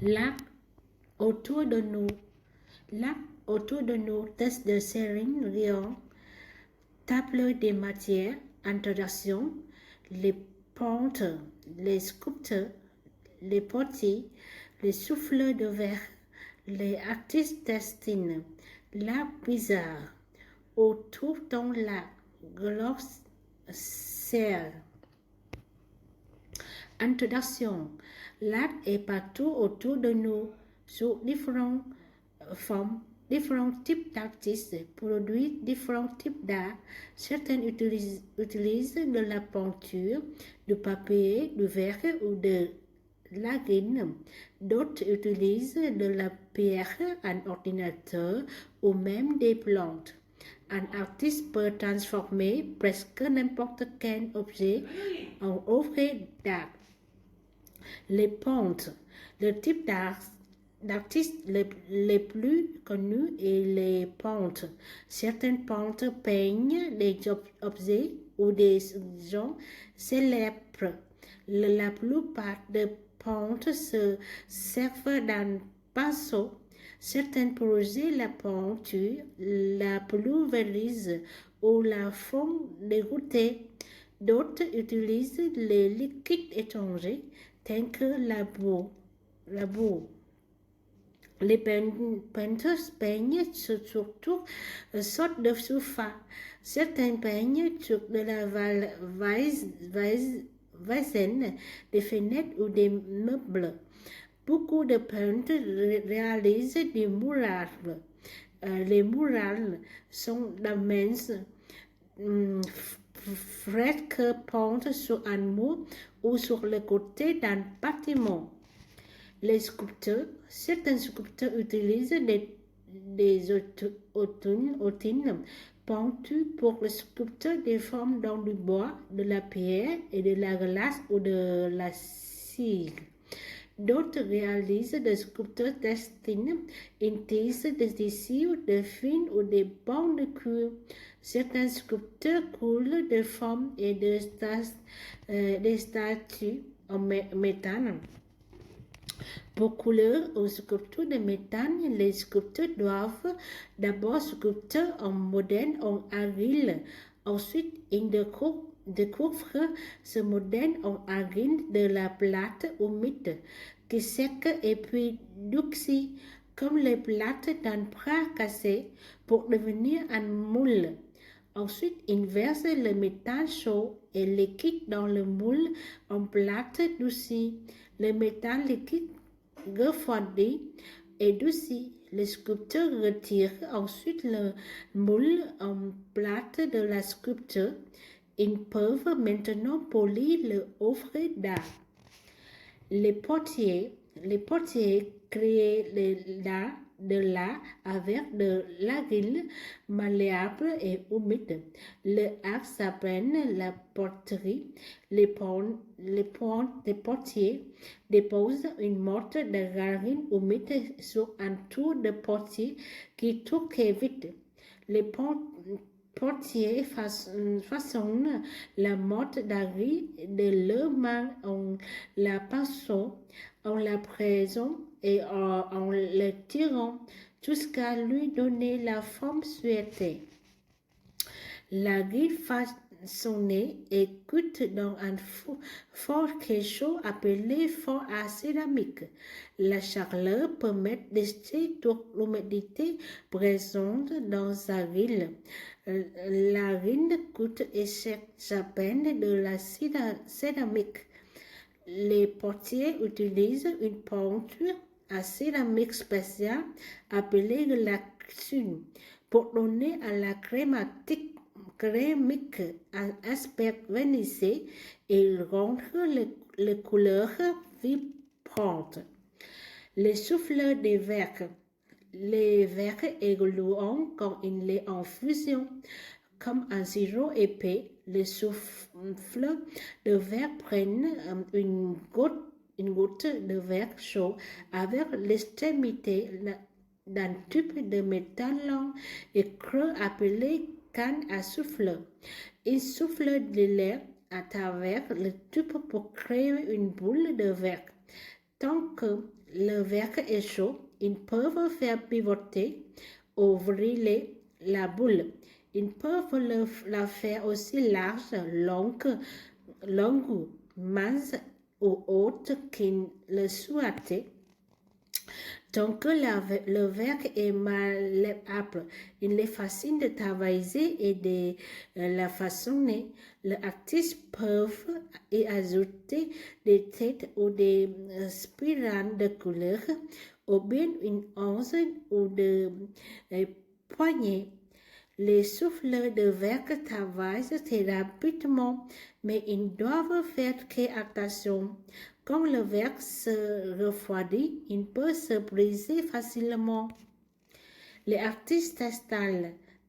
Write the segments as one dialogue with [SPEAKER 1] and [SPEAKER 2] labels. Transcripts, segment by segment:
[SPEAKER 1] L'arc autour de nous. L'arc autour de nous, test de Céline Rion, table des matières, introduction, les peintres, les sculpteurs, les portiers, les souffleurs de verre, les artistes destinés, l'art bizarre, autour dans la glossaire. Introduction. L'art est partout autour de nous, sous différentes formes, différents types d'artistes produisent différents types d'art. Certains utilisent de la peinture, du papier, du verre ou de la gline. D'autres utilisent de la pierre, un ordinateur ou même des plantes. Un artiste peut transformer presque n'importe quel objet en œuvre d'art. Les peintres, le type d'artistes les plus connus est les peintres. Certains peintres peignent des objets ou des gens célèbres. La plupart des peintres se servent d'un pinceau. Certains projets la peinture, la pulvérisent ou la font dégoûter. D'autres utilisent les liquides étrangers tels que la boue. Les peintres peignent surtout sortes de surfaces. Certains peignent sur de la vaisselle, des fenêtres ou des meubles. Beaucoup de peintres réalisent des murales. Les murales sont d'immenses fresques peintes sur un mur ou sur le côté d'un bâtiment. Les sculpteurs, certains sculpteurs utilisent des outils pentus pour sculpter des formes dans du bois, de la pierre et de la glace ou de la cire. D'autres réalisent des sculptures destinés, ils tissent des tissus, des fils ou des bandes de cuir. Certains sculpteurs coulent des formes et des statues en métal. Pour couleur aux sculptures de métal, les sculpteurs doivent d'abord sculpter un modèle en argile. Ensuite, ils découvrent ce modèle en argile de la plate humide qui sèche et puis durcit comme les plates d'un bras cassé pour devenir un moule. Ensuite, ils versent le métal chaud et liquide dans le moule en plate durcie. Le métal liquide refroidit et durcit. Le sculpteur retire ensuite le moule en plate de la sculpture. Ils peuvent maintenant polir l'œuvre d'art. Les portiers créent de l'art avec de l'argile malléable et humide. L'art s'appelle la poterie. Les portiers déposent une morte d'argile humide sur un tour de portier qui tourne vite. Les portiers façonnent la morte d'argile de leurs mains en la pinçant, en la pressant et en la tirant jusqu'à lui donner la forme souhaitée. L'argile façonnée est cuite dans un four chaud appelé four à céramique. La chaleur permet d'extraire toute l'humidité présente dans l'argile. L'argile coûte et s'appelle de la céramique. Les portiers utilisent une peinture à céramique spéciale appelée la xune pour donner à la céramique un aspect vernissé et rendre les couleurs vibrantes. Les souffleurs de verre. Les verres évoluent quand il est en fusion. Comme un sirop épais, les souffleurs de verre prennent une goutte de verre chaud avec l'extrémité d'un tube de métal long et creux appelé canne à souffleur. Ils soufflent de l'air à travers le tube pour créer une boule de verre. Tant que le verre est chaud, ils peuvent faire pivoter, ouvrir la boule. Ils peuvent la faire aussi large, longue, mince ou haute qu'ils le souhaitent. Tant que le verre est malléable, il est facile de travailler et de la façonner. Les artistes peuvent y ajouter des têtes ou des spirales de couleur, ou bien une once ou des poignées. Les souffleurs de verre travaillent très rapidement, mais ils doivent faire très attention. Quand le verre se refroidit, il peut se briser facilement. Les artistes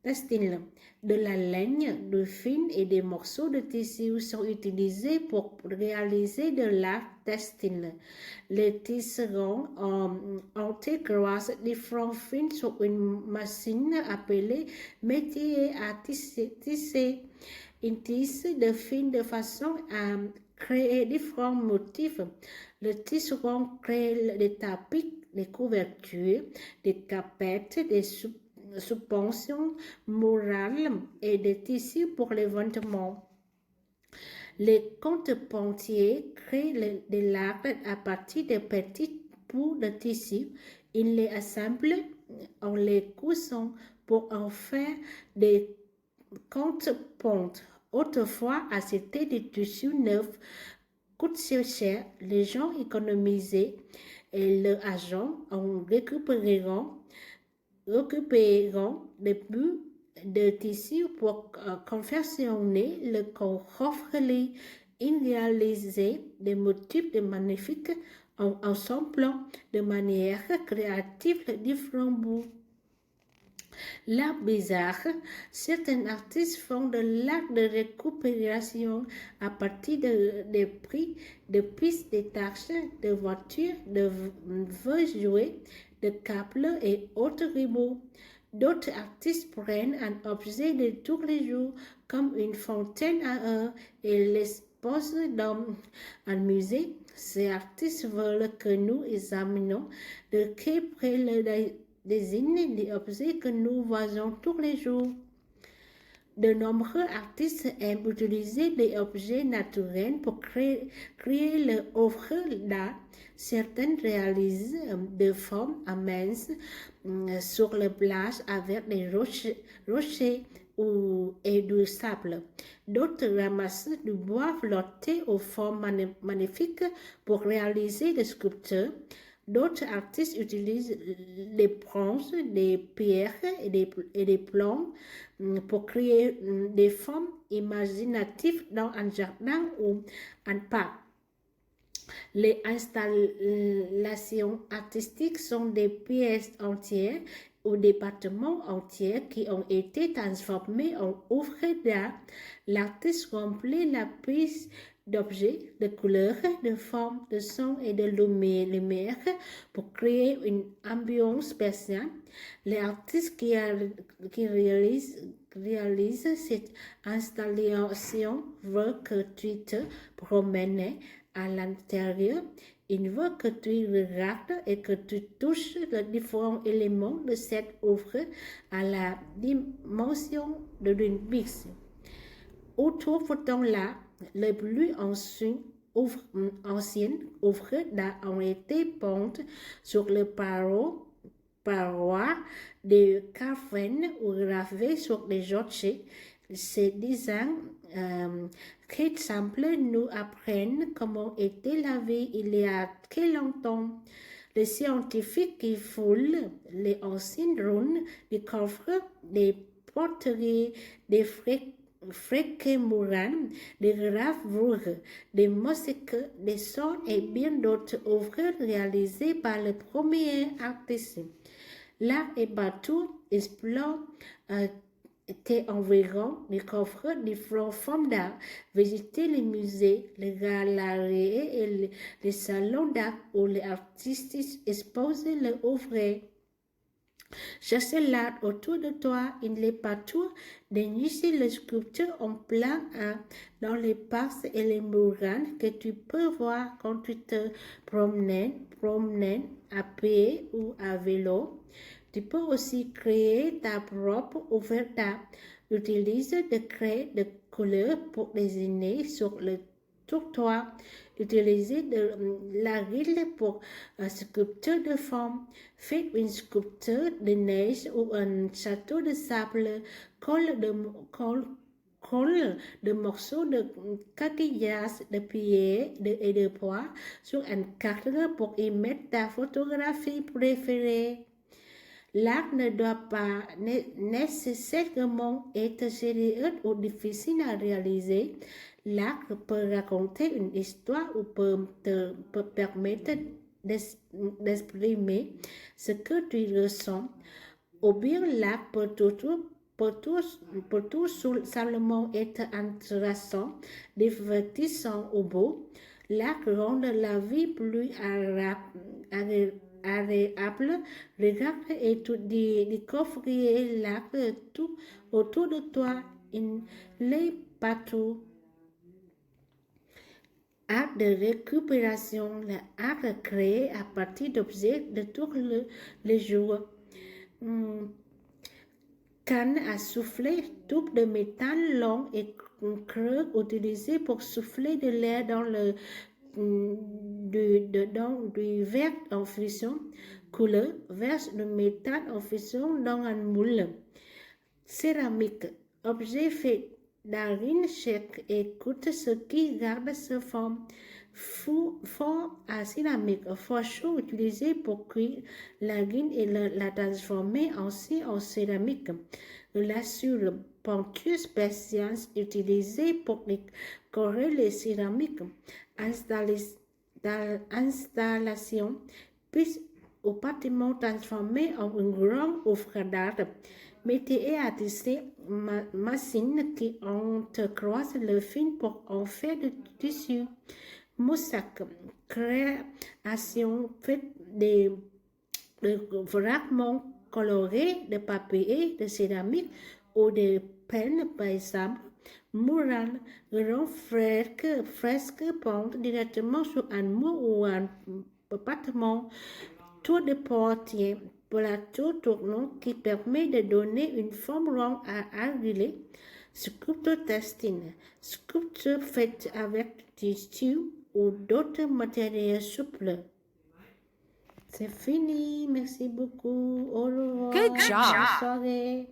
[SPEAKER 1] textiles de la laine, du fil et des morceaux de tissu sont utilisés pour réaliser de l'art textile. Les tisserands intègrent différents fils sur une machine appelée métier à tisser. Ils tissent des fils de façon à créer différents motifs. Le tisserand crée des tapis, des couvertures, des capettes, des suspensions murales et des tissus pour les vêtements. Les contrebandiers créent des lacs à partir de petits bouts de tissu. Ils les assemblent en les coussant pour en faire des contrebandes. Autrefois, acheter des tissus neufs coûte cher. Les gens économisaient et leurs agents en récupérant des bouts de tissu pour confectionner le coffret. Ils réalisaient des motifs magnifiques en assemblant de manière créative les différents bouts. L'art bizarre, certains artistes font de l'art de récupération à partir des prix, de pistes détachées, de voitures, de vieux jouets, de câbles et autres rideaux. D'autres artistes prennent un objet de tous les jours, comme une fontaine à eau, et l'exposent dans un musée. Ces artistes veulent que nous examinions de quel près le désigne des objets que nous voyons tous les jours. De nombreux artistes aiment utiliser des objets naturels pour créer leur œuvre d'art. Certains réalisent des formes immenses sur les plages avec des rochers et du sable. D'autres ramassent du bois flotté aux formes magnifiques pour réaliser des sculptures. D'autres artistes utilisent des bronzes, des pierres et des plomb pour créer des formes imaginatives dans un jardin ou un parc. Les installations artistiques sont des pièces entières ou des bâtiments entiers qui ont été transformés en œuvres d'art. L'artiste remplit la piste d'objets, de couleurs, de formes, de sons et de lumière pour créer une ambiance spéciale. Les artistes qui réalisent cette installation veulent que tu te promènes à l'intérieur. Il veut que tu regardes et que tu touches les différents éléments de cette œuvre à la dimension d'une bise. Où trouve-t-on là les plus anciennes œuvres d'art ont été peintes sur les parois de cavernes ou gravées sur des rochers. Ces dessins très simples nous apprennent comment était la vie il y a très longtemps. Les scientifiques qui fouillent les anciennes ruines des coffres, des poteries, des fresques murales, des gravures, des mosaiques, des sons et bien d'autres œuvres réalisées par les premiers artistes. L'art et Batu explore environ les coffres différentes formes d'art, visiter les musées, les galeries et les salons d'art où les artistes exposent leurs œuvres. Cherche l'art autour de toi, il n'est pas tout. Dénicher les sculptures en plein air dans les parcs et les murailles que tu peux voir quand tu te promènes à pied ou à vélo. Tu peux aussi créer ta propre œuvre d'art. Utilise des craies de couleur pour dessiner sur le trottoir. Utilisez de l'argile pour sculpture de forme. Faites une sculpture de neige ou un château de sable. Colle de morceaux de coquillages, de pierre et de bois sur un cadre pour y mettre ta photographie préférée. L'art ne doit pas nécessairement être sérieux ou difficile à réaliser. L'art peut raconter une histoire ou peut permettre d'exprimer ce que tu ressens. Ou bien l'art peut tout simplement être intéressant, divertissant ou beau. L'art rend la vie plus agréable. Regarde et tu découvrir l'art tout autour de toi. Il n'est pas tout. Art de récupération, l'art créé à partir d'objets de tous les jours. Canne à souffler, tube de métal long et creux utilisé pour souffler de l'air dans le du verre en fusion, couleur, verse de métal en fusion dans un moule. Céramique, objet fait d'argile sec et coûte ce qui garde sa forme. Four à céramique, four chaud utilisé pour cuire l'argile et la transformer ainsi en céramique. Glaçure, peinture spéciale utilisée pour décorer les céramiques. Installation, puis au bâtiment transformé en une grande œuvre d'art. Métier à tisser, machine qui entrecroise le fil pour en faire du tissu. Moussac, création faite de fragments colorés de papier, de céramique ou de peine, par exemple. Mural, grand fresque peinte directement sur un mur ou un bâtiment. Tour de portier, plateau tournant qui permet de donner une forme ronde à argile. Sculpture textile, sculpture faite avec du tissu ou d'autres matériaux souples. C'est fini, merci beaucoup. Au revoir.
[SPEAKER 2] Good job.
[SPEAKER 1] Bonne soirée.